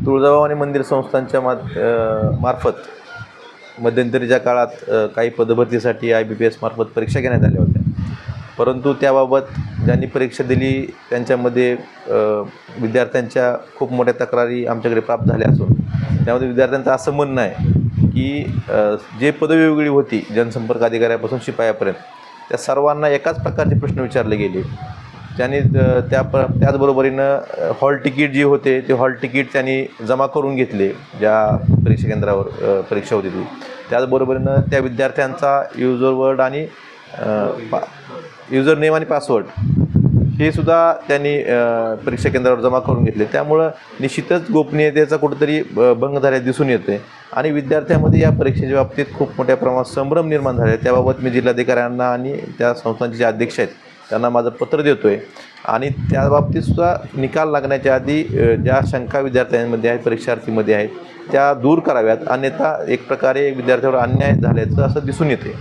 तुळजाभवानी मंदिर संस्थांच्या मार्फत मध्यंतरीच्या काळात काही पदभरतीसाठी IBPS मार्फत परीक्षा घेण्यात आल्या होत्या. परंतु त्याबाबत ज्यांनी परीक्षा दिली त्यांच्यामध्ये विद्यार्थ्यांच्या खूप मोठ्या तक्रारी आमच्याकडे प्राप्त झाल्या असून त्यामध्ये विद्यार्थ्यांचं असं म्हणणं आहे की जे पदवी वेगळी होती जनसंपर्क अधिकाऱ्यापासून शिपायापर्यंत त्या सर्वांना एकाच प्रकारचे प्रश्न विचारले गेले. त्यांनी त्याचबरोबरीनं हॉल तिकीट जे होते ते हॉल तिकीट त्यांनी जमा करून घेतले ज्या परीक्षा केंद्रावर परीक्षा होती ती. त्याचबरोबरीनं त्या विद्यार्थ्यांचा युजर नेम आणि पासवर्ड हे सुद्धा त्यांनी परीक्षा केंद्रावर जमा करून घेतले. त्यामुळं निश्चितच गोपनीयतेचा कुठंतरी भंग झाल्याचे दिसून येते आणि विद्यार्थ्यांमध्ये या परीक्षेच्या बाबतीत खूप मोठ्या प्रमाणात संभ्रम निर्माण झाले. त्याबाबत मी जिल्हाधिकाऱ्यांना आणि त्या संस्थांचे जे अध्यक्ष आहेत त्यांना माझं पत्र देतो आहे आणि त्याबाबतीतसुद्धा निकाल लागण्याच्या आधी ज्या शंका विद्यार्थ्यांमध्ये आहेत परीक्षार्थीमध्ये आहेत त्या दूर कराव्यात, अन्यथा एक प्रकारे विद्यार्थ्यावर अन्याय झाल्याचं असं दिसून येते.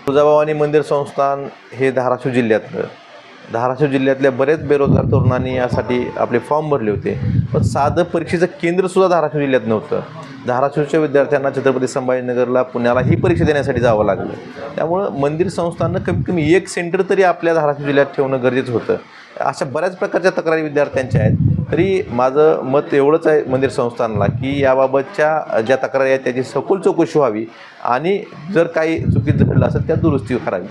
तुळजाभवानी मंदिर संस्थान हे धाराशिव जिल्ह्यातल्या बरेच बेरोजगार तरुणांनी यासाठी आपले फॉर्म भरले होते. पण साधं परीक्षेचं केंद्रसुद्धा धाराशिव जिल्ह्यात नव्हतं. धाराशिवच्या विद्यार्थ्यांना छत्रपती संभाजीनगरला पुण्याला ही परीक्षा देण्यासाठी जावं लागलं. त्यामुळं मंदिर संस्थांनं कमीत कमी एक सेंटर तरी आपल्या धाराशिव जिल्ह्यात ठेवणं गरजेचं होतं. अशा बऱ्याच प्रकारच्या तक्रारी विद्यार्थ्यांच्या आहेत. तरी माझं मत एवढंच आहे मंदिर संस्थांना की याबाबतच्या ज्या तक्रारी आहेत त्याची सखोल चौकशी व्हावी आणि जर काही चुकीचं घडलं असेल त्या दुरुस्ती करावी.